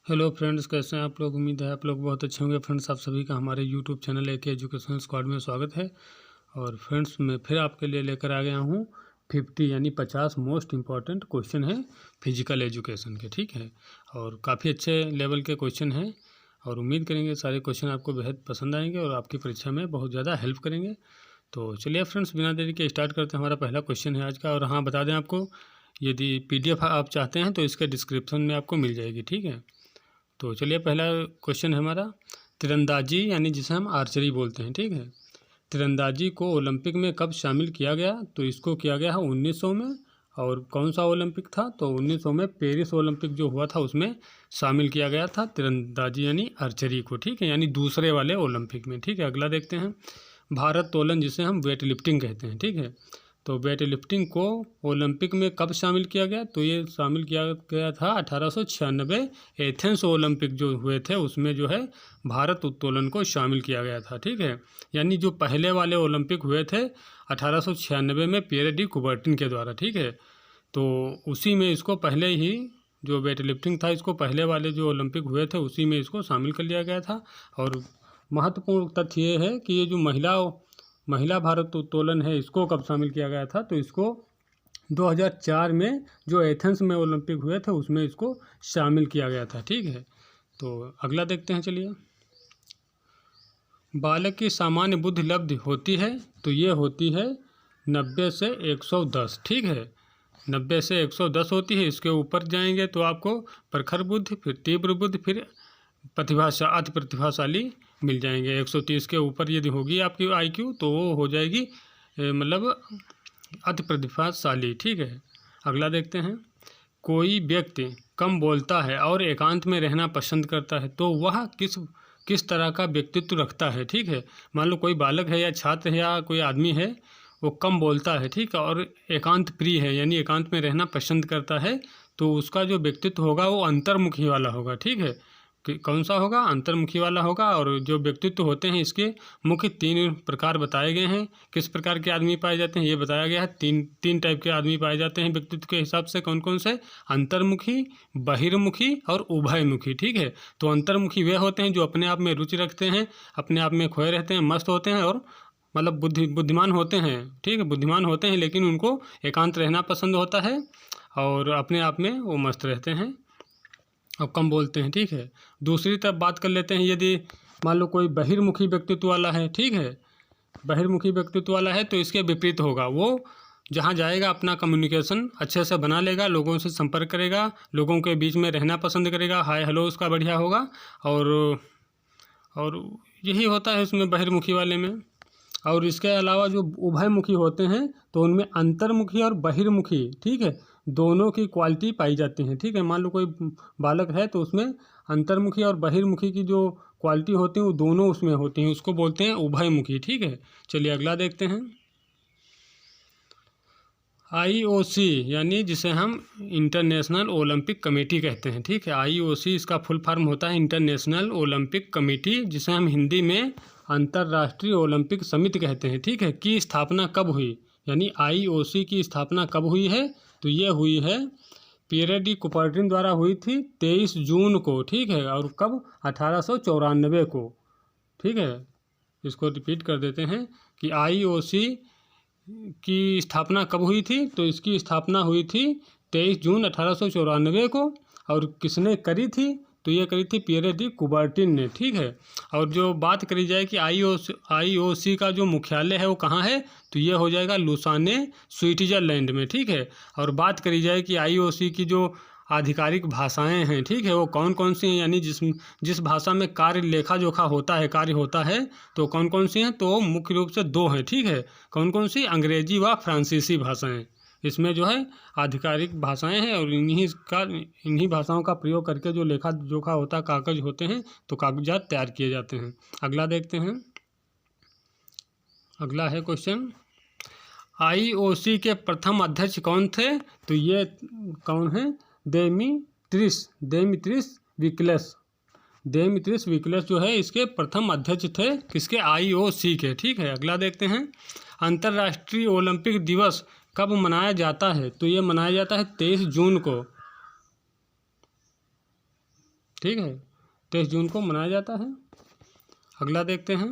Hello friends, कैसे हैं आप लोग। उम्मीद है आप लोग बहुत अच्छे होंगे। फ्रेंड्स, आप सभी का हमारे YouTube channel AK education squad में स्वागत है। और फ्रेंड्स, मैं फिर आपके लिए लेकर आ गया हूँ 50 यानी 50 मोस्ट इम्पॉर्टेंट क्वेश्चन है फिजिकल एजुकेशन के। ठीक है, और काफ़ी अच्छे लेवल के क्वेश्चन हैं और उम्मीद करेंगे सारे क्वेश्चन आपको बेहद पसंद आएंगे और आपकी परीक्षा में बहुत ज़्यादा हेल्प करेंगे। तो चलिए फ्रेंड्स, बिना देरी के स्टार्ट करते हैं। हमारा पहला क्वेश्चन है आज का। और हाँ, बता दें आपको, यदि PDF आप चाहते हैं तो इसके डिस्क्रिप्शन में आपको मिल जाएगी। ठीक है, तो चलिए पहला क्वेश्चन है हमारा, तीरंदाजी यानी जिसे हम आर्चरी बोलते हैं। ठीक है, तीरंदाजी को ओलंपिक में कब शामिल किया गया? तो इसको किया गया है 1900 में। और कौन सा ओलंपिक था? तो 1900 में पेरिस ओलंपिक जो हुआ था उसमें शामिल किया गया था तीरंदाजी यानी आर्चरी को। ठीक है, यानी दूसरे वाले ओलंपिक में। ठीक है, अगला देखते हैं, भारोत्तोलन जिसे हम वेट लिफ्टिंग कहते हैं। ठीक है, तो वेट लिफ्टिंग को ओलंपिक में कब शामिल किया गया? तो ये शामिल किया गया था 1896 एथेंस ओलंपिक जो हुए थे उसमें जो है भारत उत्तोलन को शामिल किया गया था। ठीक है, यानी जो पहले वाले ओलंपिक हुए थे 1896 में पियर डी कुबर्टिन के द्वारा। ठीक है, तो उसी में इसको पहले ही जो वेट लिफ्टिंग था इसको पहले वाले जो ओलंपिक हुए थे उसी में इसको शामिल कर लिया गया था। और महत्वपूर्ण तथ्य ये है कि ये जो महिला भारोत्तोलन है इसको कब शामिल किया गया था? तो इसको 2004 में जो एथेंस में ओलंपिक हुए थे उसमें इसको शामिल किया गया था। ठीक है, तो अगला देखते हैं। चलिए, बालक की सामान्य बुद्धि लब्धि होती है? तो ये होती है 90 से 110। ठीक है, 90 से 110 होती है। इसके ऊपर जाएंगे तो आपको प्रखर बुद्धि, फिर तीव्र बुद्धि, फिर अति प्रतिभाशाली मिल जाएंगे। 130 के ऊपर यदि होगी आपकी IQ तो वो हो जाएगी मतलब अति प्रतिभाशाली। ठीक है, अगला देखते हैं, कोई व्यक्ति कम बोलता है और एकांत में रहना पसंद करता है तो वह किस तरह का व्यक्तित्व रखता है? ठीक है, मान लो कोई बालक है या छात्र है या कोई आदमी है, वो कम बोलता है, ठीक है, और एकांत प्रिय है यानी एकांत में रहना पसंद करता है, तो उसका जो व्यक्तित्व होगा वो अंतर्मुखी वाला होगा। ठीक है, कौन सा होगा? अंतर्मुखी वाला होगा। और जो व्यक्तित्व होते हैं इसके मुख्य 3 प्रकार बताए गए हैं। किस प्रकार के आदमी पाए जाते हैं ये बताया गया है। तीन टाइप के आदमी पाए जाते हैं व्यक्तित्व के हिसाब से। कौन कौन से? अंतर्मुखी, बहिर्मुखी और उभयमुखी। ठीक है, तो अंतर्मुखी वे होते हैं जो अपने आप में रुचि रखते हैं, अपने आप में खोए रहते हैं, मस्त होते हैं और मतलब बुद्धिमान होते हैं। ठीक है, बुद्धिमान होते हैं लेकिन उनको एकांत रहना पसंद होता है और अपने आप में वो मस्त रहते हैं और कम बोलते हैं। ठीक है, दूसरी तरफ बात कर लेते हैं, यदि मान लो कोई बहिर्मुखी व्यक्तित्व वाला है। ठीक है, बहिर्मुखी व्यक्तित्व वाला है तो इसके विपरीत होगा। वो जहाँ जाएगा अपना कम्युनिकेशन अच्छे से बना लेगा, लोगों से संपर्क करेगा, लोगों के बीच में रहना पसंद करेगा, हाय हेलो उसका बढ़िया होगा। और यही होता है उसमें बहिर्मुखी वाले में। और इसके अलावा जो उभयमुखी होते हैं तो उनमें अंतर्मुखी और बहिर्मुखी, ठीक है, दोनों की क्वालिटी पाई जाती है। ठीक है, मान लो कोई बालक है तो उसमें अंतर्मुखी और बहिर्मुखी की जो क्वालिटी होती है वो दोनों उसमें होती हैं, उसको बोलते हैं उभयमुखी। ठीक है, चलिए अगला देखते हैं, IOC यानी जिसे हम इंटरनेशनल ओलंपिक कमेटी कहते हैं। ठीक है, IOC इसका फुल फॉर्म होता है इंटरनेशनल ओलंपिक कमेटी, जिसे हम हिंदी में अंतर्राष्ट्रीय ओलंपिक समिति कहते हैं। ठीक है, की स्थापना कब हुई? यानी IOC की स्थापना कब हुई है? तो ये हुई है पियर डी कुबर्टिन द्वारा हुई थी 23 जून को। ठीक है, और कब? 1894 को। ठीक है, इसको रिपीट कर देते हैं कि IOC की स्थापना कब हुई थी? तो इसकी स्थापना हुई थी 23 जून 1894 को। और किसने करी थी? तो ये करी थी पियर डी कुबर्टिन ने। ठीक है, और जो बात करी जाए कि IOC का जो मुख्यालय है वो कहाँ है? तो ये हो जाएगा लुसाने, स्विट्जरलैंड में। ठीक है, और बात करी जाए कि IOC की जो आधिकारिक भाषाएं हैं, ठीक है, वो कौन कौन सी हैं, यानी जिस भाषा में कार्य लेखा जोखा होता है, तो कौन कौन सी हैं? तो मुख्य रूप से 2 हैं। ठीक है, कौन कौन सी? अंग्रेजी व फ्रांसीसी भाषाएं इसमें जो है आधिकारिक भाषाएं हैं। और इन्हीं भाषाओं का प्रयोग करके जो लेखा जोखा होता है, कागज होते हैं, तो कागजात तैयार किए जाते हैं। अगला देखते हैं, अगला है क्वेश्चन, IOC के प्रथम अध्यक्ष कौन थे? तो ये कौन है? डेमित्रियस विक्लेस जो है इसके प्रथम अध्यक्ष थे। किसके? IOC के। ठीक है, अगला देखते हैं, अंतर्राष्ट्रीय ओलंपिक दिवस कब मनाया जाता है? तो ये मनाया जाता है 23 जून को। ठीक है, 23 जून को मनाया जाता है। अगला देखते हैं,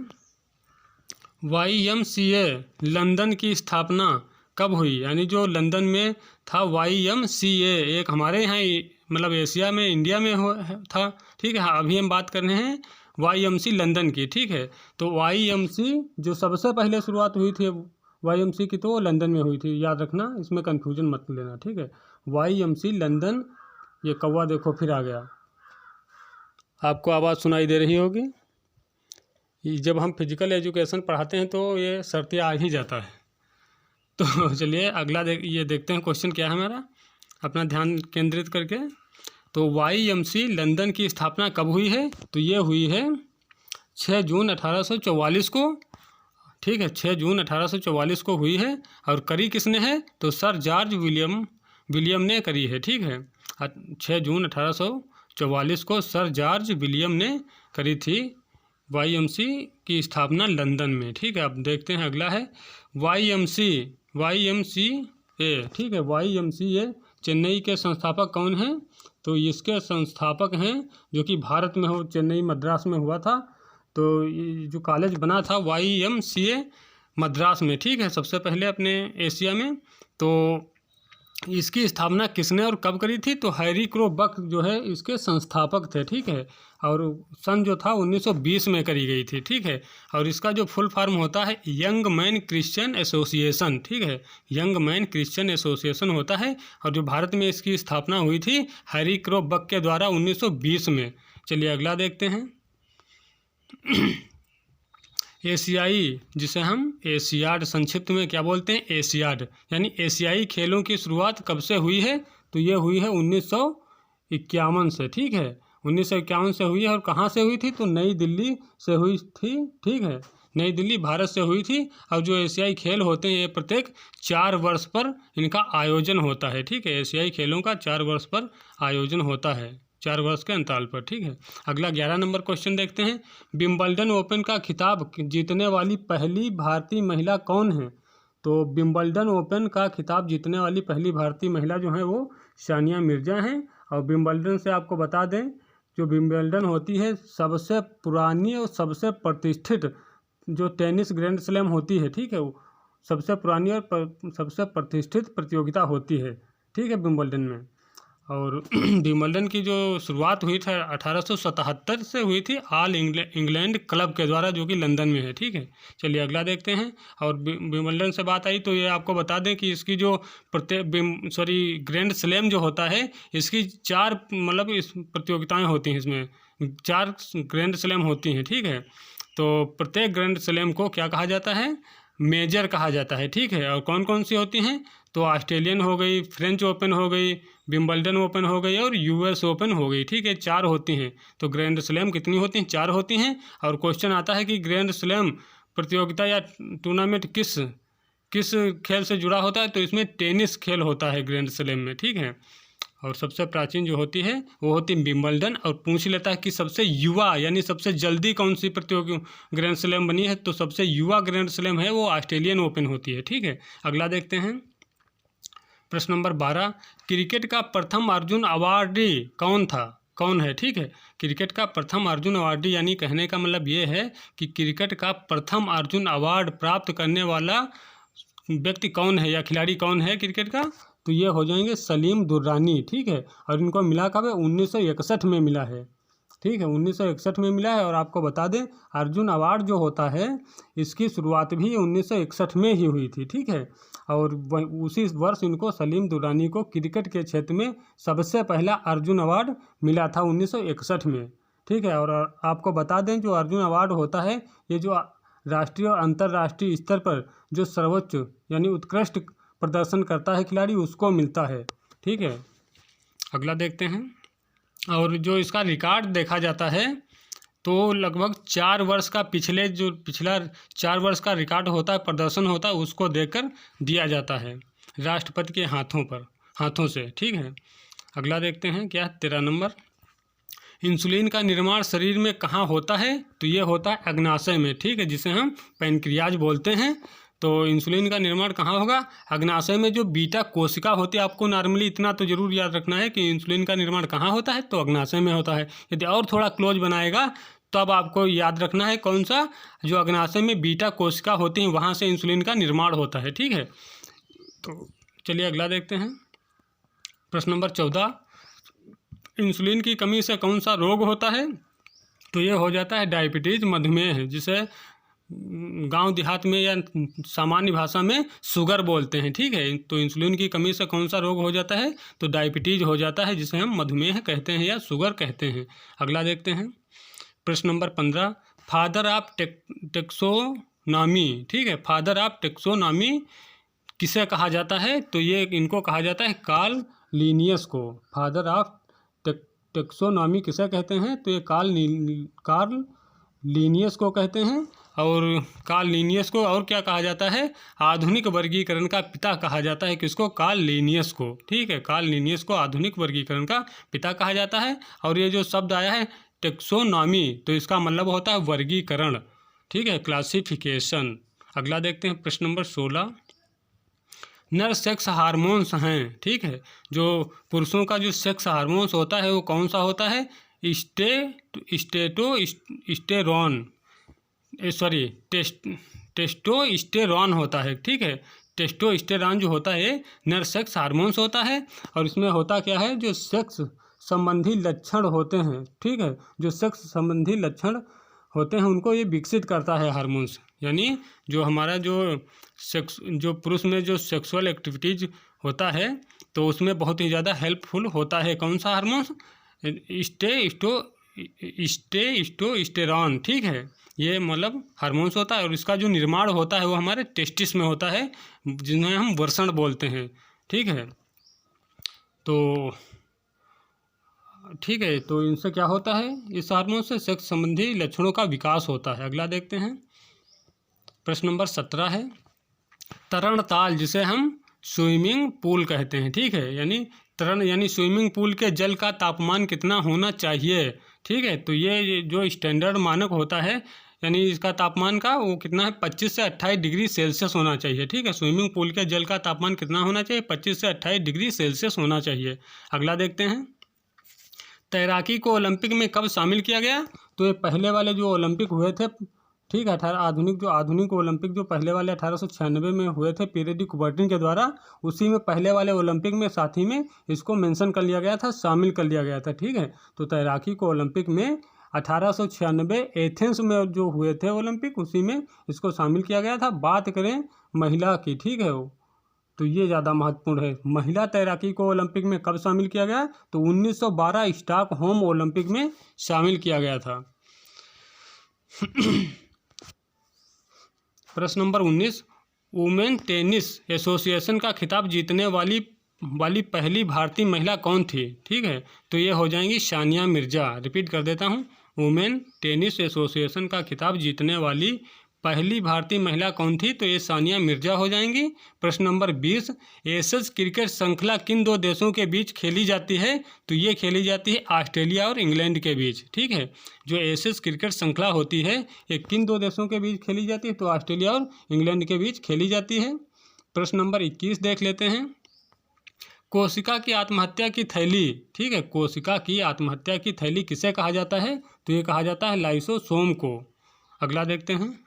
YMCA लंदन की स्थापना कब हुई? यानी जो लंदन में था YMCA, एक हमारे यहाँ मतलब एशिया में, इंडिया में था। ठीक है, हाँ, अभी हम बात कर रहे हैं YMC लंदन की। ठीक है, तो YMC जो सबसे पहले शुरुआत हुई थी YMC की, तो वो लंदन में हुई थी, याद रखना, इसमें कन्फ्यूजन मत लेना। ठीक है, YMC लंदन। ये कौवा देखो फिर आ गया, आपको आवाज़ सुनाई दे रही होगी। जब हम फिजिकल एजुकेशन पढ़ाते हैं तो ये शर्तें आ ही जाता है। तो चलिए अगला ये देखते हैं क्वेश्चन क्या है हमारा, अपना ध्यान केंद्रित करके। तो YMC लंदन की स्थापना कब हुई है? तो ये हुई है 6 जून 1844 को। ठीक है, 6 जून 1844 को हुई है। और करी किसने है? तो सर जॉर्ज विलियम ने करी है। ठीक है, 6 जून 1844 को सर जॉर्ज विलियम ने करी थी YMC की स्थापना लंदन में। ठीक है, अब देखते हैं अगला है YMCA। ठीक है, YMCA चेन्नई के संस्थापक कौन हैं? तो इसके संस्थापक हैं जो कि भारत में हो, चेन्नई मद्रास में हुआ था। तो ये जो कॉलेज बना था YMCA मद्रास में। ठीक है, सबसे पहले अपने एशिया में। तो इसकी स्थापना किसने और कब करी थी? तो हैरी क्रो बक जो है इसके संस्थापक थे। ठीक है, और सन जो था 1920 में करी गई थी। ठीक है, और इसका जो फुल फॉर्म होता है यंग मैन क्रिश्चियन एसोसिएशन। ठीक है, यंग मैन क्रिश्चियन एसोसिएशन होता है। और जो भारत में इसकी स्थापना हुई थी हैरी क्रो बक के द्वारा 1920 में। चलिए अगला देखते हैं, एशियाई, जिसे हम एशियाड संक्षिप्त में क्या बोलते हैं? एशियाड, यानी एशियाई खेलों की शुरुआत कब से हुई है? तो ये हुई है 1951 से। ठीक है, 1951 से हुई है। और कहाँ से हुई थी? तो नई दिल्ली से हुई थी। ठीक है, नई दिल्ली भारत से हुई थी। और जो एशियाई खेल होते हैं ये प्रत्येक 4 वर्ष पर इनका आयोजन होता है। ठीक है, एशियाई खेलों का 4 वर्ष पर आयोजन होता है, 4 वर्ष के अंतराल पर। ठीक है, अगला 11 नंबर क्वेश्चन देखते हैं, विंबलडन ओपन का खिताब जीतने वाली पहली भारतीय महिला कौन है? तो विंबलडन ओपन का खिताब जीतने वाली पहली भारतीय महिला जो है वो सानिया मिर्जा हैं। और विंबलडन से आपको बता दें, जो विंबलडन होती है सबसे पुरानी और सबसे प्रतिष्ठित जो टेनिस ग्रैंड स्लैम होती है। ठीक है, वो सबसे पुरानी और सबसे प्रतिष्ठित प्रतियोगिता होती है। ठीक है, विंबलडन में। और विंबलडन की जो शुरुआत हुई थी 1877 से हुई थी ऑल इंग्लैंड क्लब के द्वारा, जो कि लंदन में है। ठीक है, चलिए अगला देखते हैं। और विंबलडन से बात आई तो ये आपको बता दें कि इसकी जो ग्रैंड स्लैम जो होता है, इसकी 4 मतलब इस प्रतियोगिताएं होती हैं, इसमें 4 ग्रैंड स्लैम होती हैं। ठीक है, तो प्रत्येक ग्रैंड स्लैम को क्या कहा जाता है? मेजर कहा जाता है। ठीक है, और कौन कौन सी होती हैं? तो ऑस्ट्रेलियन हो गई, फ्रेंच ओपन हो गई, विंबलडन ओपन हो गई और US ओपन हो गई। ठीक है, 4 होती हैं। तो ग्रैंड स्लैम कितनी होती हैं? 4 होती हैं। और क्वेश्चन आता है कि ग्रैंड स्लैम प्रतियोगिता या टूर्नामेंट किस खेल से जुड़ा होता है? तो इसमें टेनिस खेल होता है ग्रैंड स्लैम में। ठीक है, और सबसे प्राचीन जो होती है वो होती है विंबलडन। और पूछ लेता है कि सबसे युवा यानी सबसे जल्दी कौन सी प्रतियोगी ग्रैंड स्लैम बनी है? तो सबसे युवा ग्रैंड स्लैम है वो ऑस्ट्रेलियन ओपन होती है। ठीक है, अगला देखते हैं, प्रश्न नंबर 12, क्रिकेट का प्रथम अर्जुन अवार्डी कौन है? ठीक है, क्रिकेट का प्रथम अर्जुन अवार्डी यानी कहने का मतलब ये है कि क्रिकेट का प्रथम अर्जुन अवार्ड प्राप्त करने वाला व्यक्ति कौन है या खिलाड़ी कौन है क्रिकेट का? तो ये हो जाएंगे सलीम दुर्रानी। ठीक है, और इनको मिला कब है? 1961 में मिला है। ठीक है, 1961 में मिला है। और आपको बता दें अर्जुन अवार्ड जो होता है इसकी शुरुआत भी 1961 में ही हुई थी। ठीक है, और उसी वर्ष इनको सलीम दुर्रानी को क्रिकेट के क्षेत्र में सबसे पहला अर्जुन अवार्ड मिला था 1961 में। ठीक है, और आपको बता दें जो अर्जुन अवार्ड होता है ये जो राष्ट्रीय और अंतर्राष्ट्रीय स्तर पर जो सर्वोच्च यानी उत्कृष्ट प्रदर्शन करता है खिलाड़ी उसको मिलता है। ठीक है, अगला देखते हैं। और जो इसका रिकॉर्ड देखा जाता है तो लगभग 4 वर्ष का पिछला 4 वर्ष का रिकॉर्ड होता है, प्रदर्शन होता है, उसको देखकर दिया जाता है राष्ट्रपति के हाथों से। ठीक है, अगला देखते हैं क्या 13 नंबर, इंसुलिन का निर्माण शरीर में कहाँ होता है? तो ये होता है अग्नाशय में। ठीक है, जिसे हम पैनक्रियाज बोलते हैं। तो इंसुलिन का निर्माण कहाँ होगा? अग्नाशय में जो बीटा कोशिका होती है, आपको नॉर्मली इतना तो जरूर याद रखना है कि इंसुलिन का निर्माण कहाँ होता है, तो अग्नाशय में होता है। यदि और थोड़ा क्लोज बनाएगा तब आपको याद रखना है कौन सा, जो अग्नाशय में बीटा कोशिका होती हैं वहाँ से इंसुलिन का निर्माण होता है। ठीक है, तो चलिए अगला देखते हैं। प्रश्न नंबर 14, इंसुलिन की कमी से कौन सा रोग होता है? तो ये हो जाता है डायबिटीज़, मधुमेह, जिसे गांव देहात में या सामान्य भाषा में शुगर बोलते हैं। ठीक है, तो इंसुलिन की कमी से कौन सा रोग हो जाता है? तो डायबिटीज़ हो जाता है, जिसे हम मधुमेह कहते हैं या शुगर कहते हैं। अगला देखते हैं। प्रश्न नंबर 15, फादर ऑफ टेक्सोनॉमी। ठीक है, फादर ऑफ टेक्सोनॉमी किसे कहा जाता है? तो ये इनको कहा जाता है कार्ल लिनियस को। फादर ऑफ टेक्सोनॉमी किसे कहते हैं? तो ये कार्ल लिनियस को कहते हैं। और कार्ल लिनियस को और क्या कहा जाता है? आधुनिक वर्गीकरण का पिता कहा जाता है। किसको? कार्ल लिनियस को। ठीक है, कार्ल लिनियस को आधुनिक वर्गीकरण का पिता कहा जाता है। और ये जो शब्द आया है टेक्सोनॉमी, तो इसका मतलब होता है वर्गीकरण। ठीक है, क्लासिफिकेशन। अगला देखते हैं। प्रश्न नंबर 16, नर सेक्स हार्मोन्स हैं। ठीक है, जो पुरुषों का जो सेक्स हार्मोन्स होता है वो कौन सा होता है? टेस्टोस्टेरोन होता है। ठीक है, टेस्टोस्टेरोन जो होता है नर सेक्स हार्मोन्स होता है। और इसमें होता क्या है? जो सेक्स संबंधी लक्षण होते हैं, ठीक है, जो सेक्स संबंधी लक्षण होते हैं उनको ये विकसित करता है हार्मोन्स। यानी जो हमारा जो पुरुष में जो सेक्सुअल एक्टिविटीज होता है तो उसमें बहुत ही ज़्यादा हेल्पफुल होता है। कौन सा हार्मोन्स? टेस्टोस्टेरोन। ठीक है, ये मतलब हार्मोन्स होता है। और इसका जो निर्माण होता है वो हमारे टेस्टिस में होता है, जिन्हें हम वृषण बोलते हैं। ठीक है, तो इनसे क्या होता है? इस हार्मोन से सेक्स संबंधी लक्षणों का विकास होता है। अगला देखते हैं। प्रश्न नंबर 17 है, तरण ताल, जिसे हम स्विमिंग पूल कहते हैं। ठीक है, यानी तरण यानी स्विमिंग पूल के जल का तापमान कितना होना चाहिए? ठीक है, तो ये जो स्टैंडर्ड मानक होता है, यानी इसका तापमान का वो कितना है? 25 से 28 डिग्री सेल्सियस होना चाहिए। ठीक है, स्विमिंग पूल के जल का तापमान कितना होना चाहिए? 25 से 28 डिग्री सेल्सियस होना चाहिए। अगला देखते हैं। तैराकी को ओलंपिक में कब शामिल किया गया? तो ये पहले वाले जो ओलंपिक हुए थे, ठीक है, आधुनिक ओलंपिक जो पहले वाले 1896 में हुए थे पीरेडी कुबर्टिन के द्वारा, उसी में पहले वाले ओलंपिक में साथ ही में इसको मेंशन कर लिया गया था, शामिल कर लिया गया था। ठीक है, तो तैराकी को ओलंपिक में 1896 एथेंस में जो हुए थे ओलंपिक, उसी में इसको शामिल किया गया था। बात करें महिला की, ठीक है, तो ये ज़्यादा महत्वपूर्ण है। महिला तैराकी को ओलंपिक में कब शामिल किया गया? तो 1912 स्टॉकहोम ओलंपिक में शामिल किया गया था। प्रश्न नंबर 19, वुमेन टेनिस एसोसिएशन का खिताब जीतने वाली पहली भारतीय महिला कौन थी? ठीक है, तो ये हो जाएंगी सानिया मिर्जा। रिपीट कर देता हूँ, वुमेन टेनिस एसोसिएशन का खिताब जीतने वाली पहली भारतीय महिला कौन थी? तो ये सानिया मिर्जा हो जाएंगी। प्रश्न नंबर 20, एशेज क्रिकेट श्रृंखला किन दो देशों के बीच खेली जाती है? तो ये खेली जाती है ऑस्ट्रेलिया और इंग्लैंड के बीच। ठीक है, जो एशेज क्रिकेट श्रृंखला होती है ये किन दो देशों के बीच खेली जाती है? तो ऑस्ट्रेलिया और इंग्लैंड के बीच खेली जाती है। प्रश्न नंबर 21 देख लेते हैं। कोशिका की आत्महत्या की थैली, ठीक है, कोशिका की आत्महत्या की थैली किसे कहा जाता है? तो ये कहा जाता है लाइसोसोम को। अगला देखते हैं।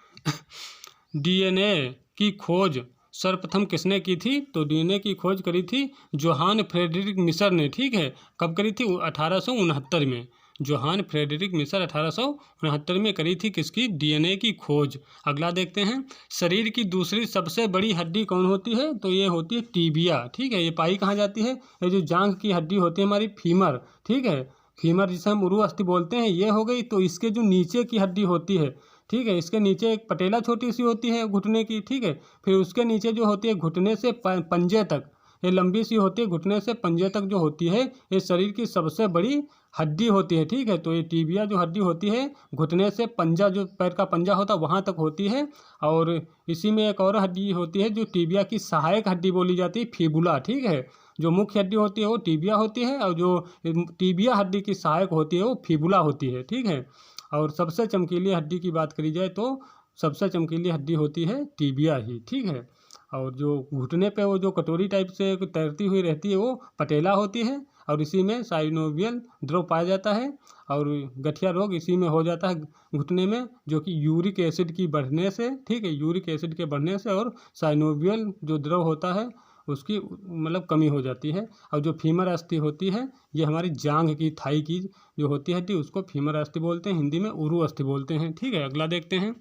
डीएनए की खोज सर्वप्रथम किसने की थी? तो डीएनए की खोज करी थी जोहान फ्रेडरिक मिशर ने। ठीक है, कब करी थी? 1869 में। जोहान फ्रेडरिक मिशर 1869 में करी थी किसकी? डीएनए की खोज। अगला देखते हैं। शरीर की दूसरी सबसे बड़ी हड्डी कौन होती है? तो ये होती है टीबिया। ठीक है, ये पाई कहाँ जाती है? ये जो जांघ की हड्डी होती है हमारी, फीमर। ठीक है, फीमर जिसे हम उरु अस्थि बोलते हैं, ये हो गई। तो इसके जो नीचे की हड्डी होती है, ठीक है, इसके नीचे एक पटेला छोटी सी होती है घुटने की। ठीक है, फिर उसके नीचे जो होती है घुटने से पंजे तक, ये लंबी सी होती है, घुटने से पंजे तक जो होती है ये शरीर की सबसे बड़ी हड्डी होती है। ठीक है, तो ये टीबिया जो हड्डी होती है घुटने से पंजा, जो पैर का पंजा होता है वहाँ तक होती है। और इसी में एक और हड्डी होती है जो टीबिया की सहायक हड्डी बोली जाती है, फीबुला। ठीक है, जो मुख्य हड्डी होती है वो टीबिया होती है और जो टीबिया हड्डी की सहायक होती है वो फीबुला होती है। ठीक है, और सबसे चमकीली हड्डी की बात करी जाए तो सबसे चमकीली हड्डी होती है टिबिया ही, ठीक है। और जो घुटने पे वो जो कटोरी टाइप से तैरती हुई रहती है वो पटेला होती है, और इसी में साइनोवियल द्रव पाया जाता है। और गठिया रोग इसी में हो जाता है घुटने में, जो कि यूरिक एसिड की बढ़ने से, ठीक है, यूरिक एसिड के बढ़ने से और साइनोवियल जो द्रव होता है उसकी मतलब कमी हो जाती है। और जो फीमर अस्थि होती है ये हमारी जांघ की, थाई की जो होती है हड्डी उसको फीमर अस्थि बोलते हैं, हिंदी में उरु अस्थि बोलते हैं, ठीक है। अगला देखते हैं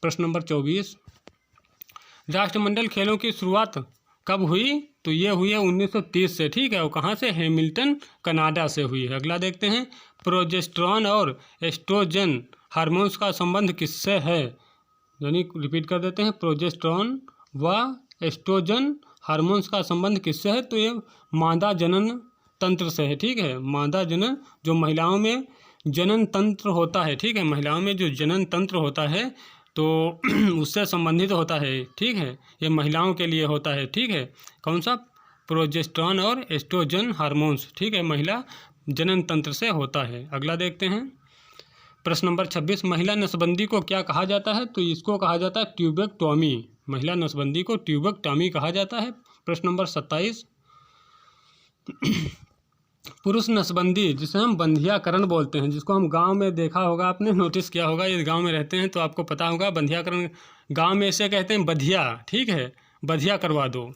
प्रश्न नंबर 24। राष्ट्रमंडल खेलों की शुरुआत कब हुई? तो ये हुई है 1930 से, ठीक है। और कहाँ से? हैमिल्टन कनाडा से हुई है। अगला देखते हैं प्रोजेस्टेरॉन और एस्ट्रोजन हार्मोन्स का संबंध किससे है? यानी रिपीट कर देते हैं, प्रोजेस्टेरॉन व एस्ट्रोजन हार्मोन्स का संबंध किससे है? तो ये मादा जनन तंत्र से है, ठीक है। मादा जनन, जो महिलाओं में जनन तंत्र होता है, ठीक है, महिलाओं में जो जनन तंत्र होता है तो उससे संबंधित होता है, ठीक है। ये महिलाओं के लिए होता है, ठीक है। कौन सा? प्रोजेस्टेरॉन और एस्ट्रोजन हार्मोन्स, ठीक है, महिला जनन तंत्र से होता है। अगला देखते हैं प्रश्न नंबर 26। महिला नसबंदी को क्या कहा जाता है? तो इसको कहा जाता है ट्यूबेक्टोमी। महिला नसबंदी को ट्यूबेक्टोमी कहा जाता है। प्रश्न नंबर 27। पुरुष नसबंदी, जिसे हम बंधियाकरण बोलते हैं, जिसको हम गांव में देखा होगा, आपने नोटिस किया होगा, ये गांव में रहते हैं तो आपको पता होगा बंधियाकरण गांव में ऐसे कहते हैं बधिया, ठीक है, बधिया करवा दो।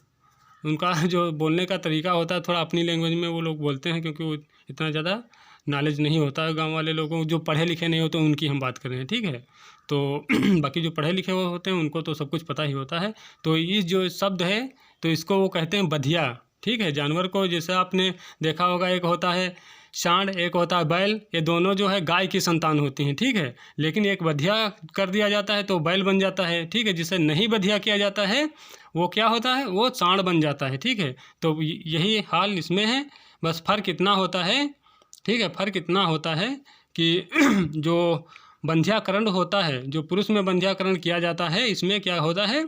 उनका जो बोलने का तरीका होता है थोड़ा अपनी लैंग्वेज में वो लोग बोलते हैं, क्योंकि वो इतना ज़्यादा नॉलेज नहीं होता है गांव वाले लोगों को, जो पढ़े लिखे नहीं होते उनकी हम बात कर रहे हैं, ठीक है। तो बाकी जो पढ़े लिखे होते हैं उनको तो सब कुछ पता ही होता है। तो ये जो शब्द है तो इसको वो कहते हैं बधिया, ठीक है। जानवर को जैसे आपने देखा होगा, एक होता है सांड, एक होता है बैल, ये दोनों जो है गाय की संतान होती हैं, ठीक है। लेकिन एक बधिया कर दिया जाता है तो बैल बन जाता है, ठीक है। जिसे नहीं बधिया किया जाता है वो क्या होता है? वो सांड बन जाता है, ठीक है। तो यही हाल इसमें है, बस फ़र्क इतना होता है, ठीक है, फ़र्क इतना होता है कि जो बंध्याकरण होता है, जो पुरुष में बंध्याकरण किया जाता है, इसमें क्या होता है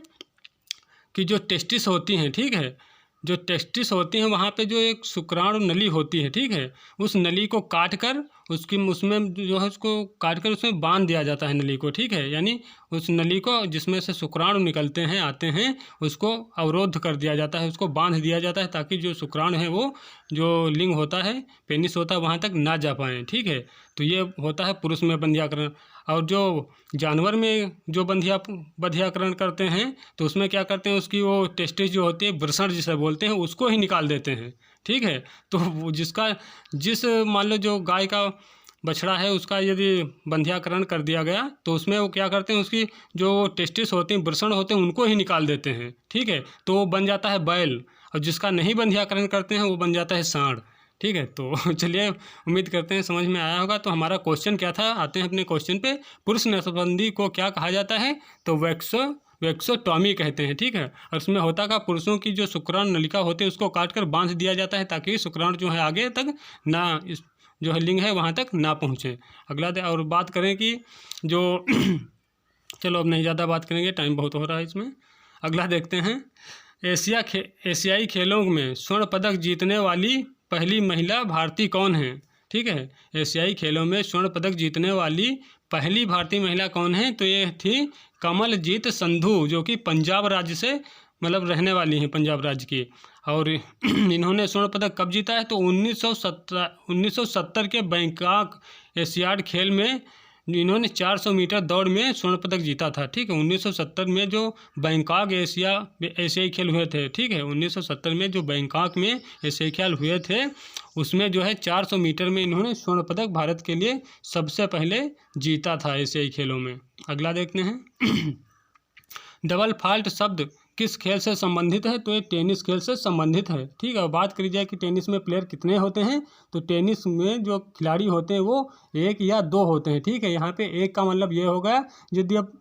कि जो टेस्टिस होती हैं, ठीक है, जो टेस्टिस होती हैं वहाँ पे जो एक शुक्राणु नली होती है, ठीक है, उस नली को काट कर उसमें जो है उसको काट कर उसमें बांध दिया जाता है नली को, ठीक है। यानी उस नली को जिसमें से शुक्राणु निकलते हैं, आते हैं, उसको अवरोध कर दिया जाता है, उसको बांध दिया जाता है, ताकि जो शुक्राणु है वो जो लिंग होता है, पेनिस होता है, वहाँ तक ना जा पाएँ, ठीक है। तो ये होता है पुरुष में बंध्याकरण। और जो जानवर में जो बंध्याकरण करते हैं तो उसमें क्या करते हैं, उसकी वो टेस्टिस जो होती है, वृषण जिसे बोलते हैं, उसको ही निकाल देते हैं, ठीक है। तो वो जिस मान लो जो गाय का बछड़ा है उसका यदि बंध्याकरण कर दिया गया तो उसमें वो क्या करते हैं, उसकी जो टेस्टिस होते हैं, वृषण होते हैं, उनको ही निकाल देते हैं, ठीक है। तो वो बन जाता है बैल, और जिसका नहीं बंध्याकरण करते हैं वो बन जाता है सांड, ठीक है। तो चलिए, उम्मीद करते हैं समझ में आया होगा। तो हमारा क्वेश्चन क्या था, आते हैं अपने क्वेश्चन पे। पुरुष नसबंदी को क्या कहा जाता है? तो वैक्सोटॉमी कहते हैं, ठीक है। और उसमें होता का पुरुषों की जो शुक्राणु नलिका होती है उसको काट कर बांध दिया जाता है, ताकि शुक्राणु जो है आगे तक ना, इस जो है लिंग है वहाँ तक ना पहुँचे। अगला और बात करें कि जो चलो अब नहीं ज़्यादा बात करेंगे, टाइम बहुत हो रहा है इसमें। अगला देखते हैं, एशियाई खेलों में स्वर्ण पदक जीतने वाली पहली महिला भारतीय कौन है? ठीक है, एशियाई खेलों में स्वर्ण पदक जीतने वाली पहली भारतीय महिला कौन है? तो ये थी कमलजीत संधू, जो कि पंजाब राज्य से मतलब रहने वाली हैं, पंजाब राज्य की। और इन्होंने स्वर्ण पदक कब जीता है? तो 1970 के बैंकॉक एशियाड खेल में इन्होंने 400 मीटर दौड़ में स्वर्ण पदक जीता था, ठीक है। 1970 में जो बैंकॉक एशियाई खेल हुए थे, ठीक है, 1970 में जो बैंकॉक में एशियाई खेल हुए थे उसमें जो है 400 मीटर में इन्होंने स्वर्ण पदक भारत के लिए सबसे पहले जीता था एशियाई खेलों में। अगला देखते हैं डबल फॉल्ट शब्द किस खेल से संबंधित है? तो ये टेनिस खेल से संबंधित है, ठीक है। बात करी जाए कि टेनिस में प्लेयर कितने होते हैं, तो टेनिस में जो खिलाड़ी होते हैं वो 1 या 2 होते हैं, ठीक है। यहाँ पे एक का मतलब ये होगा यदि अब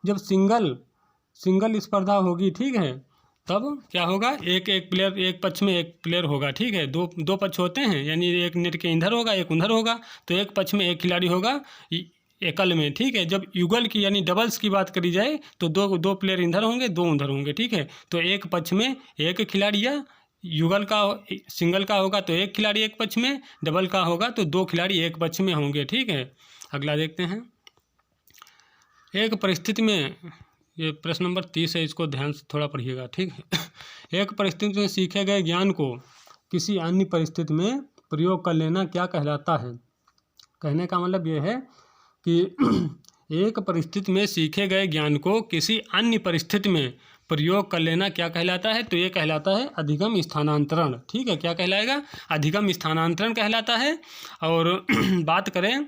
जब सिंगल स्पर्धा होगी, ठीक है, तब क्या होगा, एक प्लेयर, एक पक्ष में एक प्लेयर होगा, ठीक है। दो पक्ष होते हैं, यानी एक नेट के इधर होगा, एक उधर होगा, तो एक पक्ष में एक खिलाड़ी होगा एकल में, ठीक है। जब युगल की यानी डबल्स की बात करी जाए तो दो प्लेयर इधर होंगे, 2 उधर होंगे, ठीक है। तो एक पक्ष में एक खिलाड़ी, या युगल का सिंगल का होगा तो एक खिलाड़ी एक पक्ष में, डबल का होगा तो 2 खिलाड़ी एक पक्ष में होंगे, ठीक है। अगला देखते हैं, एक परिस्थिति में, ये प्रश्न नंबर 30 है, इसको ध्यान से थोड़ा पढ़िएगा, ठीक है। एक परिस्थिति में सीखे गए ज्ञान को किसी अन्य परिस्थिति में प्रयोग कर लेना क्या कहलाता है? कहने का मतलब ये है कि एक परिस्थिति में सीखे गए ज्ञान को किसी अन्य परिस्थिति में प्रयोग कर लेना क्या कहलाता है? तो ये कहलाता है अधिगम स्थानांतरण, ठीक है। क्या कहलाएगा? अधिगम स्थानांतरण कहलाता है। और बात करें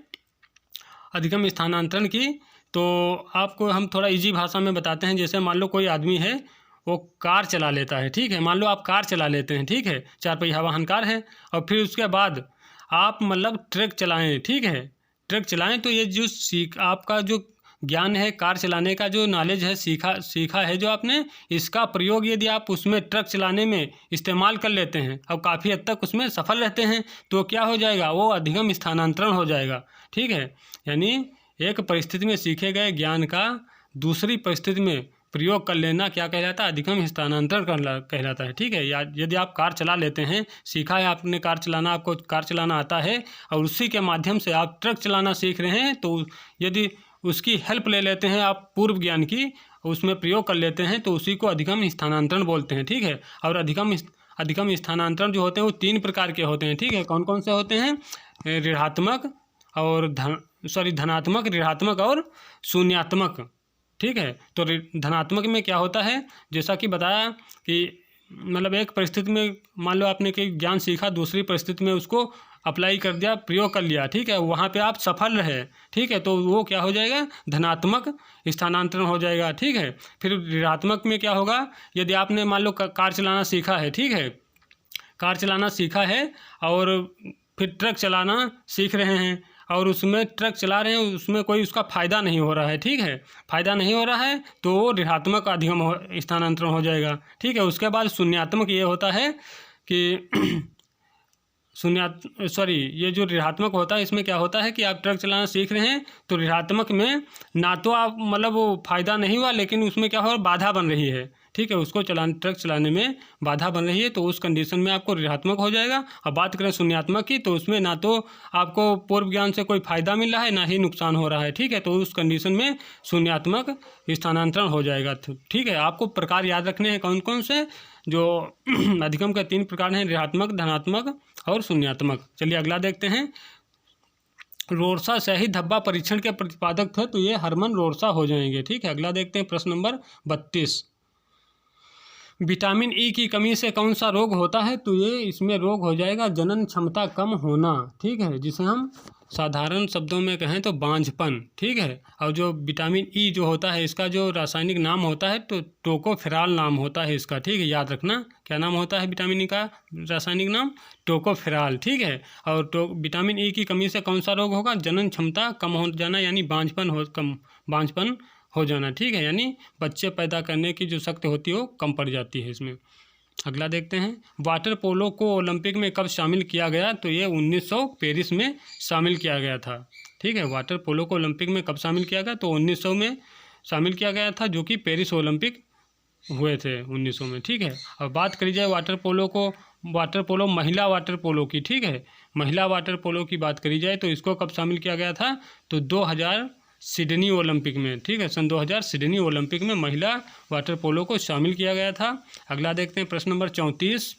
अधिगम स्थानांतरण की, तो आपको हम थोड़ा इजी भाषा में बताते हैं। जैसे मान लो कोई आदमी है, वो कार चला लेता है, ठीक है। मान लो आप कार चला लेते हैं, ठीक है, 4 पहिया वाहन कार है, और फिर उसके बाद आप मतलब ट्रक चलाएं, ठीक है, ट्रक चलाएं, तो ये जो आपका जो ज्ञान है, कार चलाने का जो नॉलेज है, सीखा है जो आपने, इसका प्रयोग यदि आप उसमें ट्रक चलाने में इस्तेमाल कर लेते हैं और काफ़ी हद तक उसमें सफल रहते हैं, तो क्या हो जाएगा? वो अधिगम स्थानांतरण हो जाएगा, ठीक है। यानी एक परिस्थिति में सीखे गए ज्ञान का दूसरी परिस्थिति में प्रयोग कर लेना क्या कहलाता है? अधिगम स्थानांतरण कहलाता है, ठीक है। या यदि आप कार चला लेते हैं, सीखा है आपने कार चलाना, आपको कार चलाना आता है, और उसी के माध्यम से आप ट्रक चलाना सीख रहे हैं, तो यदि उसकी हेल्प ले लेते हैं आप पूर्व ज्ञान की, उसमें प्रयोग कर लेते हैं, तो उसी को अधिगम स्थानांतरण बोलते हैं, ठीक है। और अधिगम स्थानांतरण जो होते हैं वो 3 प्रकार के होते हैं, ठीक है। कौन कौन से होते हैं? ऋणात्मक और धनात्मक, ऋणात्मक और शून्यात्मक, ठीक है। तो धनात्मक में क्या होता है? जैसा कि बताया कि मतलब एक परिस्थिति में मान लो आपने कोई ज्ञान सीखा, दूसरी परिस्थिति में उसको अप्लाई कर दिया, प्रयोग कर लिया, ठीक है, वहाँ पे आप सफल रहे, ठीक है, तो वो क्या हो जाएगा? धनात्मक स्थानांतरण हो जाएगा, ठीक है। फिर ऋणात्मक में क्या होगा? यदि आपने मान लो कार चलाना सीखा है, ठीक है, कार चलाना सीखा है और फिर ट्रक चलाना सीख रहे हैं, और उसमें ट्रक चला रहे हैं, उसमें कोई उसका फ़ायदा नहीं हो रहा है, ठीक है, फ़ायदा नहीं हो रहा है, तो वो ऋणात्मक अधिगम स्थानांतरण हो जाएगा, ठीक है। उसके बाद शून्यात्मक ये होता है कि ये जो ऋणात्मक होता है, इसमें क्या होता है कि आप ट्रक चलाना सीख रहे हैं, तो ऋणात्मक में ना तो आप मतलब वो फ़ायदा नहीं हुआ, लेकिन उसमें क्या हो, बाधा बन रही है, ठीक है, उसको ट्रक चलाने में बाधा बन रही है, तो उस कंडीशन में आपको ऋणात्मक हो जाएगा। अब बात करें शून्यात्मक की, तो उसमें ना तो आपको पूर्व ज्ञान से कोई फ़ायदा मिल रहा है, ना ही नुकसान हो रहा है, ठीक है, तो उस कंडीशन में शून्यात्मक स्थानांतरण हो जाएगा, ठीक है। आपको प्रकार याद रखने हैं कौन कौन से, जो अधिगम के 3 प्रकार हैं, ऋणात्मक, धनात्मक और शून्यात्मक। चलिए अगला देखते हैं। रोरसा सही धब्बा परीक्षण के प्रतिपादक थे, तो ये हरमन रोरसा हो जाएंगे, ठीक है। अगला देखते हैं प्रश्न नंबर 32। विटामिन ई की कमी से कौन सा रोग होता है? तो ये इसमें रोग हो जाएगा जनन क्षमता कम होना, ठीक है, जिसे हम साधारण शब्दों में कहें तो बांझपन, ठीक है। और जो विटामिन ई जो होता है, इसका जो रासायनिक नाम होता है तो टोकोफेराल नाम होता है इसका, ठीक है, याद रखना। क्या नाम होता है विटामिन ई का रासायनिक नाम? टोकोफेराल, ठीक है। और विटामिन ई की कमी से कौन सा रोग होगा? जनन क्षमता कम हो जाना, यानी बांझपन हो जाना, ठीक है, यानी बच्चे पैदा करने की जो शक्ति होती है वो कम पड़ जाती है इसमें। अगला देखते हैं। वाटर पोलो को ओलंपिक में कब शामिल किया गया? तो ये 1900 पेरिस में शामिल किया गया था, ठीक है। वाटर पोलो को ओलंपिक में कब शामिल किया गया? तो 1900 में शामिल किया गया था, जो कि पेरिस ओलंपिक हुए थे 1900 में, ठीक है। अब बात करी जाए वाटर पोलो महिला वाटर पोलो की, ठीक है, महिला वाटर पोलो की बात करी जाए तो इसको कब शामिल किया गया था? तो 2000 सिडनी ओलंपिक में, ठीक है, सन 2000 सिडनी ओलंपिक में महिला वाटर पोलो को शामिल किया गया था। अगला देखते हैं प्रश्न नंबर 34।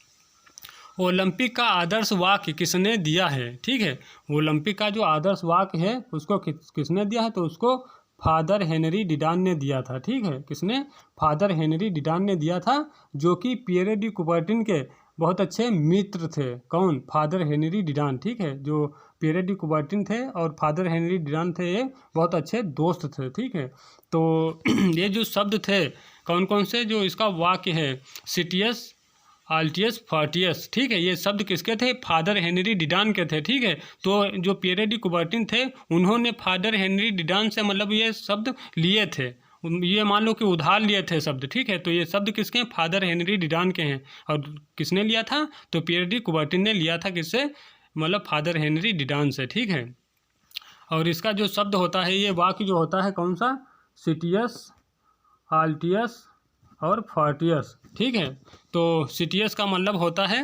ओलंपिक का आदर्श वाक्य किसने दिया है? ठीक है, ओलंपिक का जो आदर्श वाक्य है उसको किसने दिया है? तो उसको फादर हेनरी डिडान ने दिया था, ठीक है, किसने? फादर हेनरी डिडान ने दिया था, जो कि पियरे डी कुबर्टिन के बहुत अच्छे मित्र थे। कौन? फादर हेनरी डिडान, ठीक है, जो पियरे डी कुबर्टिन थे और फादर हेनरी डिडान थे, ये बहुत अच्छे दोस्त थे, ठीक है। तो ये जो शब्द थे कौन कौन से, जो इसका वाक्य है, सिटियस आल्टियस फार्टियस, ठीक है, ये शब्द किसके थे? फादर हेनरी डिडान के थे, ठीक है। तो जो पियरे डी कुबर्टिन थे उन्होंने फादर हेनरी डिडान से मतलब ये शब्द लिए थे, ये मान लो कि उधार लिए थे शब्द, ठीक है। तो ये शब्द किसके हैं? फादर हेनरी डिडान के हैं। और किसने लिया था? तो पियरे डी कुबर्टिन ने लिया था, किससे? मतलब फादर हेनरी डिडान से, ठीक है। और इसका जो शब्द होता है, ये वाक्य जो होता है कौन सा? सिटियस आल्टियस और फार्टियस, ठीक है। तो सिटियस का मतलब होता है,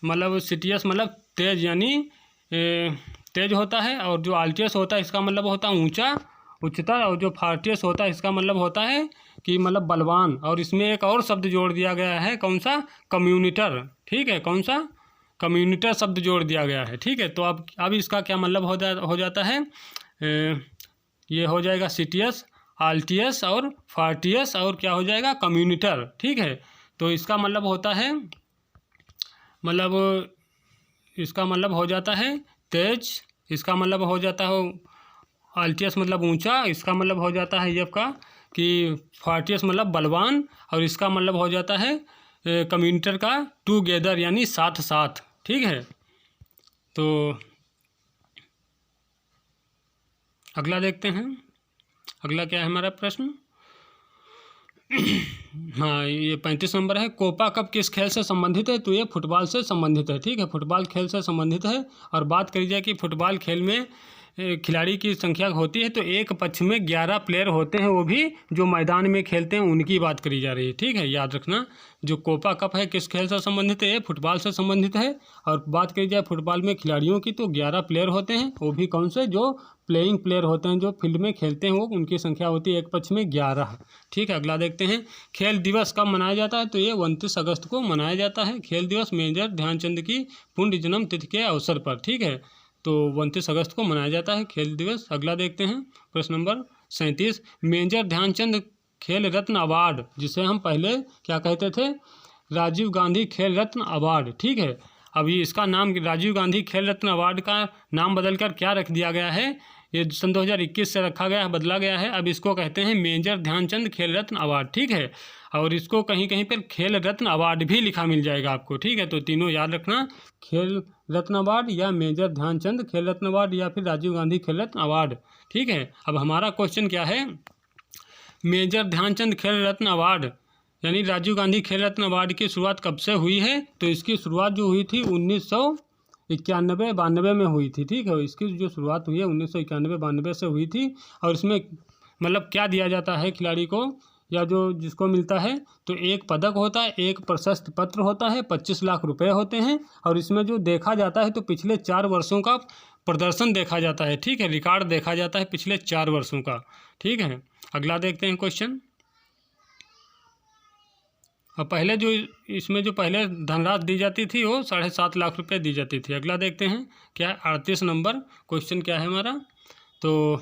मतलब सिटियस मतलब तेज, यानी तेज होता है, और जो आल्टियस होता है इसका मतलब होता है ऊंचा, उच्चतर, और जो फार्टियस होता है इसका मतलब होता है कि मतलब बलवान। और इसमें एक और शब्द जोड़ दिया गया है, कौन सा? कम्यूनिटर। ठीक है, कौन सा? कम्यूनिटर शब्द जोड़ दिया गया है। ठीक है, तो अब इसका क्या मतलब हो जाता है? ये हो जाएगा सिटियस, आल्टियस और फार्टियस, और क्या हो जाएगा? कम्यूनिटर। ठीक है, तो इसका मतलब होता है, मतलब इसका मतलब हो जाता है तेज, इसका मतलब हो जाता है आल्टियस मतलब ऊंचा, इसका मतलब हो जाता है ये का कि फार्टियस मतलब बलवान, और इसका मतलब हो जाता है कम्यूनिटर का टूगेदर यानी साथ साथ। ठीक है, तो अगला देखते हैं। अगला क्या है हमारा प्रश्न? हाँ, ये 35 नंबर है। कोपा कप किस खेल से संबंधित है? तो ये फुटबॉल से संबंधित है। ठीक है, फुटबॉल खेल से संबंधित है। और बात करी जाए कि फुटबॉल खेल में खिलाड़ी की संख्या होती है, तो एक पक्ष में 11 प्लेयर होते हैं, वो भी जो मैदान में खेलते हैं उनकी बात करी जा रही है। ठीक है, याद रखना। जो कोपा कप है किस खेल से संबंधित है? फुटबॉल से संबंधित है। और बात करी जाए फुटबॉल में खिलाड़ियों की, तो 11 प्लेयर होते हैं, वो भी कौन से? जो प्लेइंग प्लेयर होते हैं, जो फील्ड में खेलते हैं, वो उनकी संख्या होती है एक पक्ष में 11। ठीक है, अगला देखते हैं। खेल दिवस कब मनाया जाता है? तो ये 29 अगस्त को मनाया जाता है। खेल दिवस मेजर ध्यानचंद की पुण्य जन्म तिथि के अवसर पर। ठीक है, तो 29 अगस्त को मनाया जाता है खेल दिवस। अगला देखते हैं प्रश्न नंबर 37। मेजर ध्यानचंद खेल रत्न अवार्ड, जिसे हम पहले क्या कहते थे? राजीव गांधी खेल रत्न अवार्ड। ठीक है, अभी इसका नाम राजीव गांधी खेल रत्न अवार्ड का नाम बदलकर क्या रख दिया गया है? ये सन 2021 से रखा गया है, बदला गया है। अब इसको कहते हैं मेजर ध्यानचंद खेल रत्न अवार्ड। ठीक है, और इसको कहीं कहीं पर खेल रत्न अवार्ड भी लिखा मिल जाएगा आपको। ठीक है, तो तीनों याद रखना, खेल रत्न अवार्ड या मेजर ध्यानचंद खेल रत्न अवार्ड या फिर राजीव गांधी खेल रत्न अवार्ड। ठीक है, अब हमारा क्वेश्चन क्या है? मेजर ध्यानचंद खेल रत्न अवार्ड यानी राजीव गांधी खेल रत्न अवार्ड की शुरुआत कब से हुई है? तो इसकी शुरुआत जो हुई थी 1991-92 में हुई थी। ठीक है, इसकी जो शुरुआत हुई है 1991-92 से हुई थी। और इसमें मतलब क्या दिया जाता है खिलाड़ी को, या जो जिसको मिलता है? तो एक पदक होता है, एक प्रशस्ति पत्र होता है, 25 लाख रुपए होते हैं। और इसमें जो देखा जाता है, तो पिछले 4 वर्षों का प्रदर्शन देखा जाता है। ठीक है, रिकॉर्ड देखा जाता है पिछले 4 वर्षों का। ठीक है, अगला देखते हैं क्वेश्चन। और पहले जो इसमें जो पहले धनराशि दी जाती थी वो 7.5 लाख रुपए दी जाती थी। अगला देखते हैं क्या है 38 नंबर क्वेश्चन क्या है हमारा? तो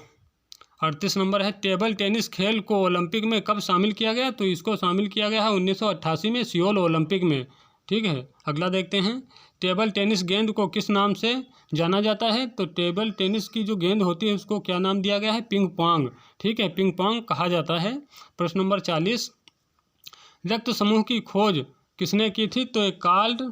38 नंबर है, टेबल टेनिस खेल को ओलंपिक में कब शामिल किया गया? तो इसको शामिल किया गया है 1988 में सियोल ओलंपिक में। ठीक है, अगला देखते हैं, टेबल टेनिस गेंद को किस नाम से जाना जाता है? तो टेबल टेनिस की जो गेंद होती है उसको क्या नाम दिया गया है? Ping pong. ठीक है, पिंग पोंग कहा जाता है। प्रश्न नंबर 40, रक्त समूह की खोज किसने की थी? तो कार्ल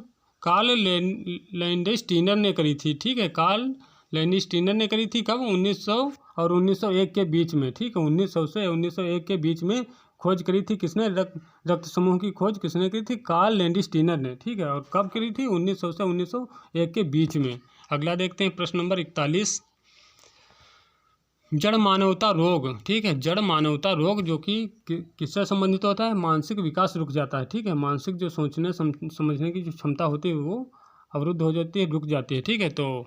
लैंडस्टीनर ने करी थी। ठीक है, कार्ल लैंडस्टीनर ने करी थी। कब? 1900 और 1901 के बीच में। ठीक है, 1900 से 1901 के बीच में खोज करी थी किसने? रक्त समूह की खोज किसने करी थी? कार्ल लैंडस्टीनर ने। ठीक है, और कब करी थी? 1900 से 1901 के बीच में। अगला देखते हैं प्रश्न नंबर 41, जड़ मानवता रोग। ठीक है, जड़ मानवता रोग जो कि किससे संबंधित होता है? मानसिक विकास रुक जाता है। ठीक है, मानसिक जो सोचने समझने की जो क्षमता होती है वो अवरुद्ध हो जाती है, रुक जाती है। ठीक है, तो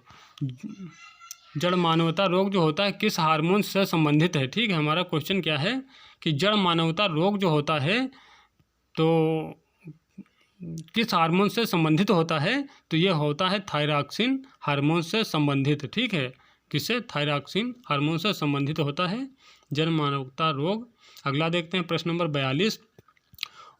जड़ मानवता रोग जो होता है किस हार्मोन से संबंधित है? ठीक है, हमारा क्वेश्चन क्या है कि जड़ मानवता रोग जो होता है तो किस हार्मोन से संबंधित होता है? तो ये होता है थायरॉक्सिन हार्मोन से संबंधित। ठीक है, किससे? थायरॉक्सिन हार्मोन से संबंधित होता है जड़ मानवता रोग। अगला देखते हैं प्रश्न नंबर 42,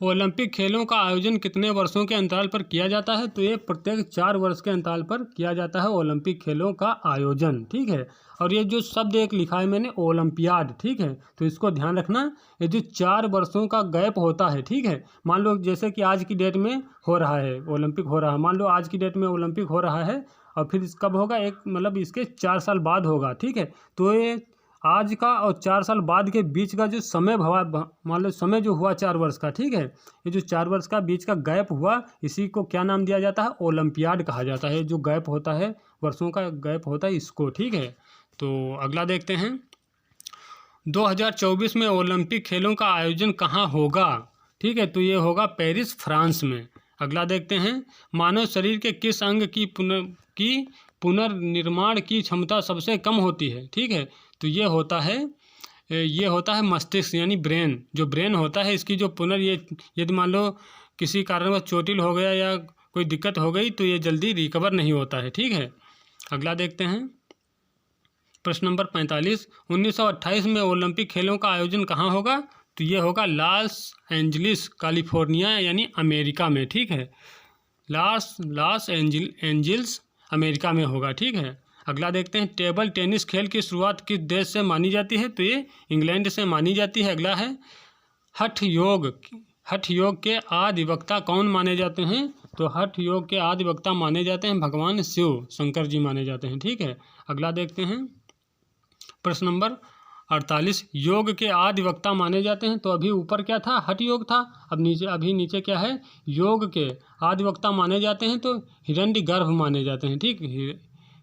ओलंपिक खेलों का आयोजन कितने वर्षों के अंतराल पर किया जाता है? तो ये प्रत्येक 4 वर्ष के अंतराल पर किया जाता है ओलंपिक खेलों का आयोजन। ठीक है, और ये जो शब्द एक लिखा है मैंने ओलंपियाड। ठीक है, तो इसको ध्यान रखना, ये जो 4 वर्षों का गैप होता है। ठीक है, मान लो जैसे कि आज की डेट में हो रहा है ओलंपिक हो रहा है, मान लो आज की डेट में ओलंपिक हो रहा है और फिर कब होगा? एक मतलब इसके 4 साल बाद होगा। ठीक है, तो ये आज का और 4 साल बाद के बीच का जो समय मान लो समय जो हुआ 4 वर्ष का। ठीक है, ये जो 4 वर्ष का बीच का गैप हुआ, इसी को क्या नाम दिया जाता है? ओलंपियाड कहा जाता है। जो गैप होता है, वर्षों का गैप होता है, इसको। ठीक है, तो अगला देखते हैं, 2024 में ओलंपिक खेलों का आयोजन कहाँ होगा? ठीक है, तो ये होगा पेरिस, फ्रांस में। अगला देखते हैं, मानव शरीर के किस अंग की पुनर्निर्माण की क्षमता सबसे कम होती है? ठीक है, तो ये होता है ये होता है मस्तिष्क यानी ब्रेन। जो ब्रेन होता है इसकी जो यदि मान लो किसी कारणवश चोटिल हो गया या कोई दिक्कत हो गई तो ये जल्दी रिकवर नहीं होता है। ठीक है, अगला देखते हैं प्रश्न नंबर 45। 1928 में ओलंपिक खेलों का आयोजन कहाँ होगा? तो ये होगा लॉस एंजलिस कैलिफोर्निया यानी अमेरिका में। ठीक है, लॉस एंजल्स अमेरिका में होगा। ठीक है, अगला देखते हैं टेबल टेनिस खेल की शुरुआत किस देश से मानी जाती है? तो ये इंग्लैंड से मानी जाती है। अगला है हठ योग के आदि वक्ता कौन माने जाते हैं? तो हठ योग के आदि वक्ता माने जाते हैं भगवान शिव, शंकर जी माने जाते हैं। ठीक है, अगला देखते हैं प्रश्न नंबर 48। योग के आदि वक्ता माने जाते हैं, तो अभी ऊपर क्या था? हठ योग था। अभी नीचे क्या है? योग के आदि वक्ता माने जाते हैं तो हिरण्य गर्भ माने जाते हैं। ठीक,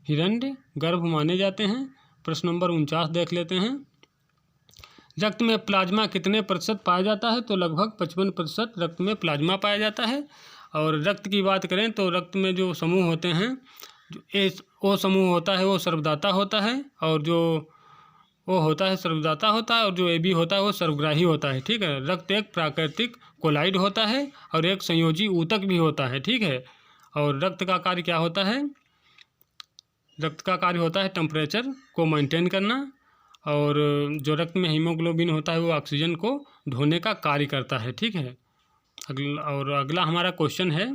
हिरण्य गर्भ माने जाते हैं। प्रश्न नंबर 49 देख लेते हैं। रक्त में प्लाज्मा कितने प्रतिशत पाया जाता है? तो लगभग 55% रक्त में प्लाज्मा पाया जाता है। और रक्त की बात करें तो रक्त में जो समूह होते हैं, जो ओ समूह होता है वो सर्वदाता होता है, और जो ओ होता है सर्वदाता होता है, और जो AB होता है वो सर्वग्राही होता है। ठीक है, रक्त एक प्राकृतिक कोलाइड होता है और एक संयोजी ऊतक भी होता है। ठीक है, और रक्त का कार्य क्या होता है? रक्त का कार्य होता है टेम्परेचर को मेंटेन करना, और जो रक्त में हीमोग्लोबिन होता है वो ऑक्सीजन को ढोने का कार्य करता है। ठीक है, अगला हमारा क्वेश्चन है,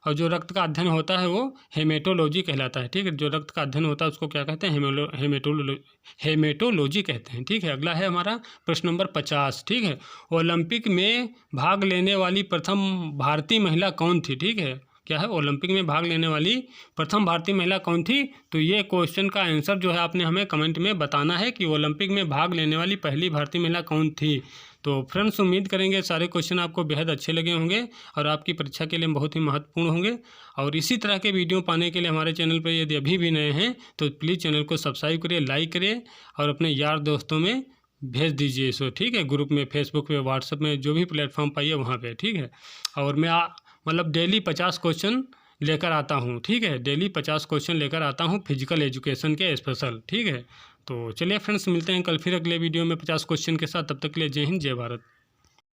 और जो रक्त का अध्ययन होता है वो हेमेटोलॉजी कहलाता है। ठीक है, जो रक्त का अध्ययन होता है उसको क्या कहते हैं? हेमेटोलॉजी कहते हैं। ठीक है, अगला है हमारा प्रश्न नंबर 50। ठीक है, ओलंपिक में भाग लेने वाली प्रथम भारतीय महिला कौन थी? ठीक है, क्या है? ओलंपिक में भाग लेने वाली प्रथम भारतीय महिला कौन थी? तो ये क्वेश्चन का आंसर जो है आपने हमें कमेंट में बताना है कि ओलंपिक में भाग लेने वाली पहली भारतीय महिला कौन थी। तो फ्रेंड्स, उम्मीद करेंगे सारे क्वेश्चन आपको बेहद अच्छे लगे होंगे और आपकी परीक्षा के लिए बहुत ही महत्वपूर्ण होंगे। और इसी तरह के वीडियो पाने के लिए हमारे चैनल पर यदि अभी भी नए हैं तो प्लीज़ चैनल को सब्सक्राइब करिए, लाइक करिए और अपने यार दोस्तों में भेज दीजिए इसको। ठीक है, ग्रुप में, फेसबुक पे, व्हाट्सएप में, जो भी प्लेटफॉर्म पाइए वहाँ पे। ठीक है, और मैं मतलब डेली 50 क्वेश्चन लेकर आता हूँ। ठीक है, डेली 50 क्वेश्चन लेकर आता हूँ फिजिकल एजुकेशन के स्पेशल। ठीक है, तो चलिए फ्रेंड्स, मिलते हैं कल फिर अगले वीडियो में 50 क्वेश्चन के साथ। तब तक के लिए जय हिंद, जय भारत।